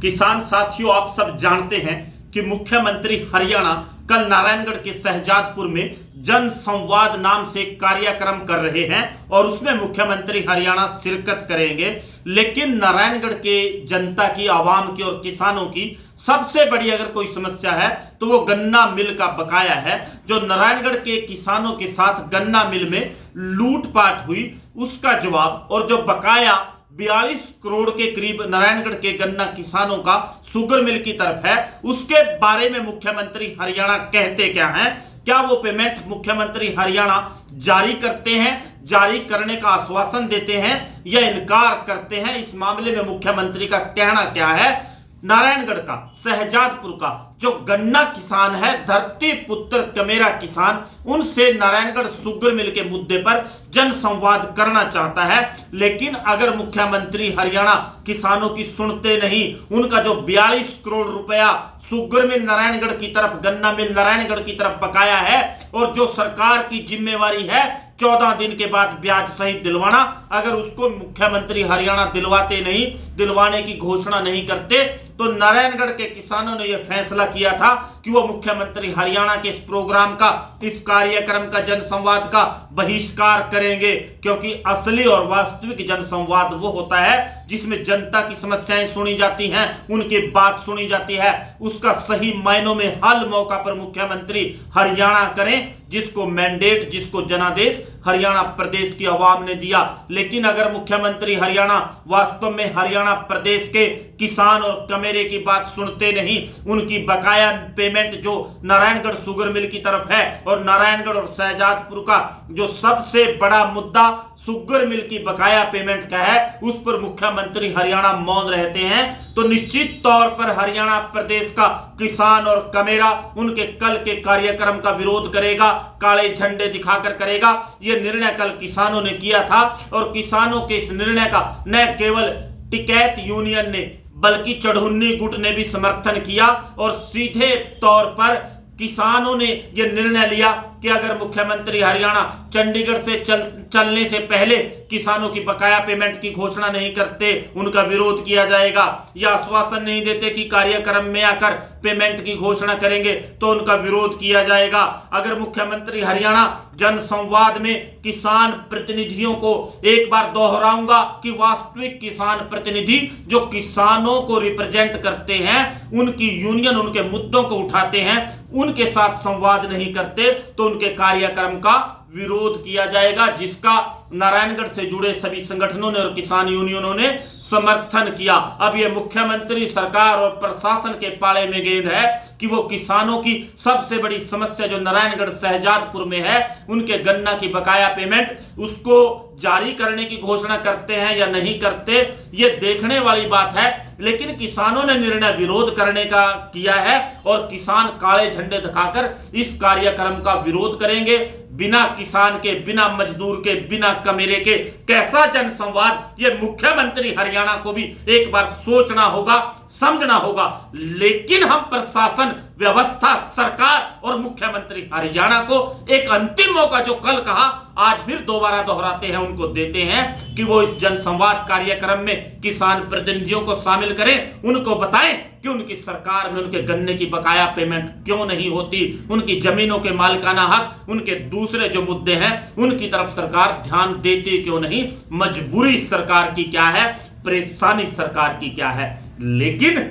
किसान साथियों, आप सब जानते हैं कि मुख्यमंत्री हरियाणा कल नारायणगढ़ के शहजादपुर में जन संवाद नाम से कार्यक्रम कर रहे हैं और उसमें मुख्यमंत्री हरियाणा शिरकत करेंगे। लेकिन नारायणगढ़ के जनता की, आवाम की और किसानों की सबसे बड़ी अगर कोई समस्या है तो वो गन्ना मिल का बकाया है। जो नारायणगढ़ के किसानों के साथ गन्ना मिल में लूटपाट हुई उसका जवाब, और जो बकाया 42 करोड़ के करीब नारायणगढ़ के गन्ना किसानों का शुगर मिल की तरफ है, उसके बारे में मुख्यमंत्री हरियाणा कहते क्या हैं। क्या वो पेमेंट मुख्यमंत्री हरियाणा जारी करते हैं, जारी करने का आश्वासन देते हैं या इनकार करते हैं, इस मामले में मुख्यमंत्री का कहना क्या है। नारायणगढ़ का, शहजादपुर का जो गन्ना किसान है, धरती पुत्र कमेरा किसान, उनसे नारायणगढ़ शुगर मिल के मुद्दे पर जन संवाद करना चाहता है। लेकिन अगर मुख्यमंत्री हरियाणा किसानों की सुनते नहीं, उनका जो 42 करोड़ रुपया शुगर मिल नारायणगढ़ की तरफ, गन्ना मिल नारायणगढ़ की तरफ बकाया है और जो सरकार की जिम्मेवारी है 14 दिन के बाद ब्याज सहित दिलवाना, अगर उसको मुख्यमंत्री हरियाणा दिलवाते नहीं, दिलवाने की घोषणा नहीं करते, तो नारायणगढ़ के किसानों ने यह फैसला किया था कि वो मुख्यमंत्री हरियाणा के इस प्रोग्राम का, इस कार्यक्रम का, जनसंवाद का बहिष्कार करेंगे। क्योंकि असली और वास्तविक जनसंवाद वो होता है जिसमें जनता की समस्याएं सुनी जाती हैं, उनकी बात सुनी जाती है, उसका सही मायनों में हल मौका पर मुख्यमंत्री हरियाणा करें, जिसको मैंडेट, जिसको जनादेश हरियाणा प्रदेश की आवाम ने दिया। लेकिन अगर मुख्यमंत्री हरियाणा वास्तव में हरियाणा प्रदेश के किसान और कमेरे की बात सुनते नहीं, उनकी बकाया पेमेंट जो नारायणगढ़ शुगर मिल की तरफ है और नारायणगढ़ और शहजादपुर का जो सबसे बड़ा मुद्दा शुगर मिल की बकाया पेमेंट का है, उस पर मुख्यमंत्री हरियाणा मौन रहते हैं, तो निश्चित तौर पर हरियाणा प्रदेश का किसान और कमेरा उनके कल के कार्यक्रम का विरोध करेगा, काले झंडे दिखाकर करेगा। यह निर्णय कल किसानों ने किया था और किसानों के इस निर्णय का न केवल टिकैत यूनियन ने बल्कि चढ़ुन्नी गुट ने भी समर्थन किया और सीधे तौर पर किसानों ने यह निर्णय लिया कि अगर मुख्यमंत्री हरियाणा चंडीगढ़ से चलने से पहले किसानों की बकाया पेमेंट की घोषणा नहीं करते, उनका विरोध किया जाएगा, या आश्वासन नहीं देते कि कार्यक्रम में आकर पेमेंट की घोषणा करेंगे तो उनका विरोध किया जाएगा। अगर मुख्यमंत्री हरियाणा जन संवाद में किसान प्रतिनिधियों को, एक बार दोहराऊंगा कि वास्तविक किसान प्रतिनिधि जो किसानों को रिप्रेजेंट करते हैं, उनकी यूनियन, उनके मुद्दों को उठाते हैं, उनके साथ संवाद नहीं करते, तो उनके कार्यक्रम का विरोध किया जाएगा, जिसका नारायणगढ़ से जुड़े सभी संगठनों ने और किसान यूनियनों ने समर्थन किया। अब यह मुख्यमंत्री सरकार और प्रशासन के पाले में गेंद है कि वो किसानों की सबसे बड़ी समस्या जो नारायणगढ़ शहजादपुर में है, उनके गन्ना की बकाया पेमेंट, उसको जारी करने की घोषणा करते हैं या नहीं करते, ये देखने वाली बात है। लेकिन किसानों ने निर्णय विरोध करने का किया है और किसान काले झंडे दिखाकर इस कार्यक्रम का विरोध करेंगे। बिना किसान के, बिना मजदूर के, बिना कमेरे के कैसा जनसंवाद, ये मुख्यमंत्री हरियाणा को भी एक बार सोचना होगा, समझना होगा। लेकिन हम प्रशासन, व्यवस्था, सरकार और मुख्यमंत्री हरियाणा को एक अंतिम मौका, जो कल कहा आज फिर दोबारा दोहराते हैं, उनको देते हैं कि वो इस जनसंवाद कार्यक्रम में किसान प्रतिनिधियों को शामिल करें, उनको बताएं कि उनकी सरकार में उनके गन्ने की बकाया पेमेंट क्यों नहीं होती, उनकी जमीनों के मालिकाना हक, उनके दूसरे जो मुद्दे हैं उनकी तरफ सरकार ध्यान देती क्यों नहीं, मजबूरी सरकार की क्या है, परेशानी सरकार की क्या है। लेकिन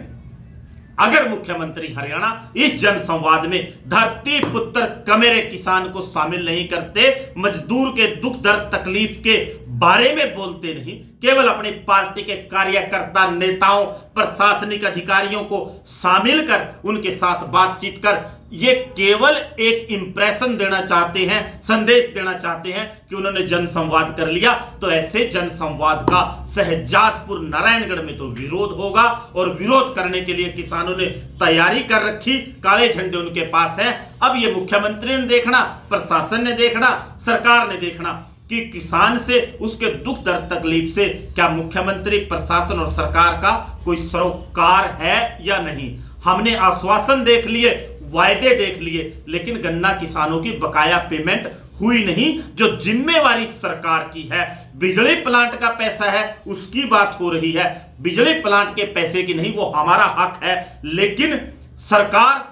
अगर मुख्यमंत्री हरियाणा इस जनसंवाद में धरती पुत्र कमेरे किसान को शामिल नहीं करते, मजदूर के दुख दर्द तकलीफ के बारे में बोलते नहीं, केवल अपनी पार्टी के कार्यकर्ता, नेताओं, प्रशासनिक अधिकारियों को शामिल कर उनके साथ बातचीत कर ये केवल एक इंप्रेशन देना चाहते हैं, संदेश देना चाहते हैं कि उन्होंने जनसंवाद कर लिया, तो ऐसे जनसंवाद का शहजादपुर, नारायणगढ़ में तो विरोध होगा और विरोध करने के लिए किसानों ने तैयारी कर रखी, काले झंडे उनके पास हैं। अब ये मुख्यमंत्री ने देखना, प्रशासन ने देखना, सरकार ने देखना कि किसान से, उसके दुख दर्द तकलीफ से क्या मुख्यमंत्री, प्रशासन और सरकार का कोई सरोकार है या नहीं। हमने आश्वासन देख लिए, वायदे देख लिए, लेकिन गन्ना किसानों की बकाया पेमेंट हुई नहीं। जो जिम्मेवारी सरकार की है, बिजली प्लांट का पैसा है उसकी बात हो रही है, बिजली प्लांट के पैसे की नहीं, वो हमारा हक है। लेकिन सरकार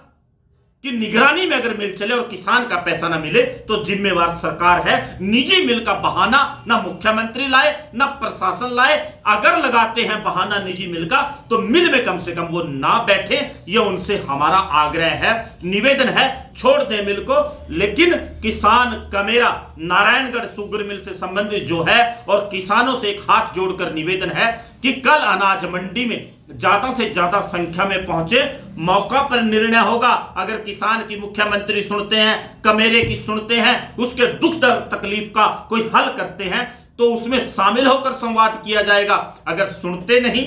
कि निगरानी में अगर मिल चले और किसान का पैसा ना मिले तो जिम्मेवार सरकार है। निजी मिल का बहाना ना मुख्यमंत्री लाए ना प्रशासन लाए। अगर लगाते हैं बहाना निजी मिल का तो मिल में कम से कम वो ना बैठे, ये उनसे हमारा आग्रह है, निवेदन है। छोड़ दे मिल को, लेकिन किसान कमेरा नारायणगढ़ शुगर मिल से संबंधित जो है और किसानों से एक हाथ जोड़कर निवेदन है कि कल अनाज मंडी में ज्यादा से ज्यादा संख्या में पहुंचे, मौका पर निर्णय होगा। अगर किसान की मुख्यमंत्री सुनते हैं, कमेरे की सुनते हैं, उसके दुख दर्द तकलीफ का कोई हल करते हैं तो उसमें शामिल होकर संवाद किया जाएगा। अगर सुनते नहीं,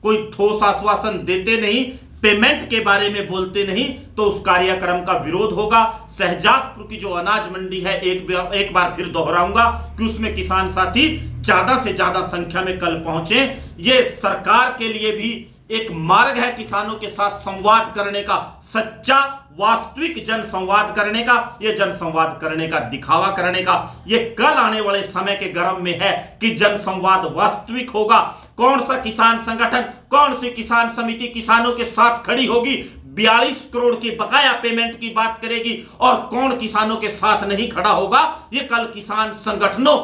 कोई ठोस आश्वासन देते नहीं, पेमेंट के बारे में बोलते नहीं तो उस कार्यक्रम का विरोध होगा। शहजादपुर की जो अनाज मंडी है, एक बार फिर दोहराऊंगा कि उसमें किसान साथी ज्यादा से ज्यादा संख्या में कल पहुंचे। ये सरकार के लिए भी एक मार्ग है किसानों के साथ संवाद करने का, सच्चा वास्तविक जन संवाद करने का, ये जन संवाद करने का, दिखावा करने का। ये कल आने वाले समय के गर्भ में है कि जन संवाद वास्तविक होगा। कौन सा किसान संगठन, कौन सी किसान समिति किसानों के साथ खड़ी होगी, 42 करोड़ की बकाया पेमेंट की बात करेगी, और कौन किसानों के साथ नहीं खड़ा होगा, ये कल किसान संगठनों,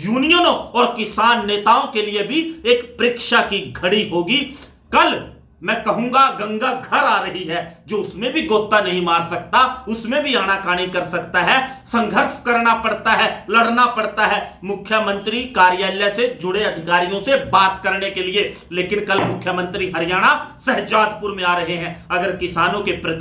यूनियनों और किसान नेताओं के लिए भी एक परीक्षा की घड़ी होगी। कल मैं कहूंगा गंगा घर आ रही है, जो उसमें भी गोता नहीं मार सकता, उसमें भी आनाकानी कर सकता है, संघर्ष करना पड़ता है, लड़ना पड़ता है मुख्यमंत्री कार्यालय से जुड़े अधिकारियों से बात करने के लिए। लेकिन कल मुख्यमंत्री हरियाणा शहजादपुर में आ रहे हैं। अगर किसानों के प्रति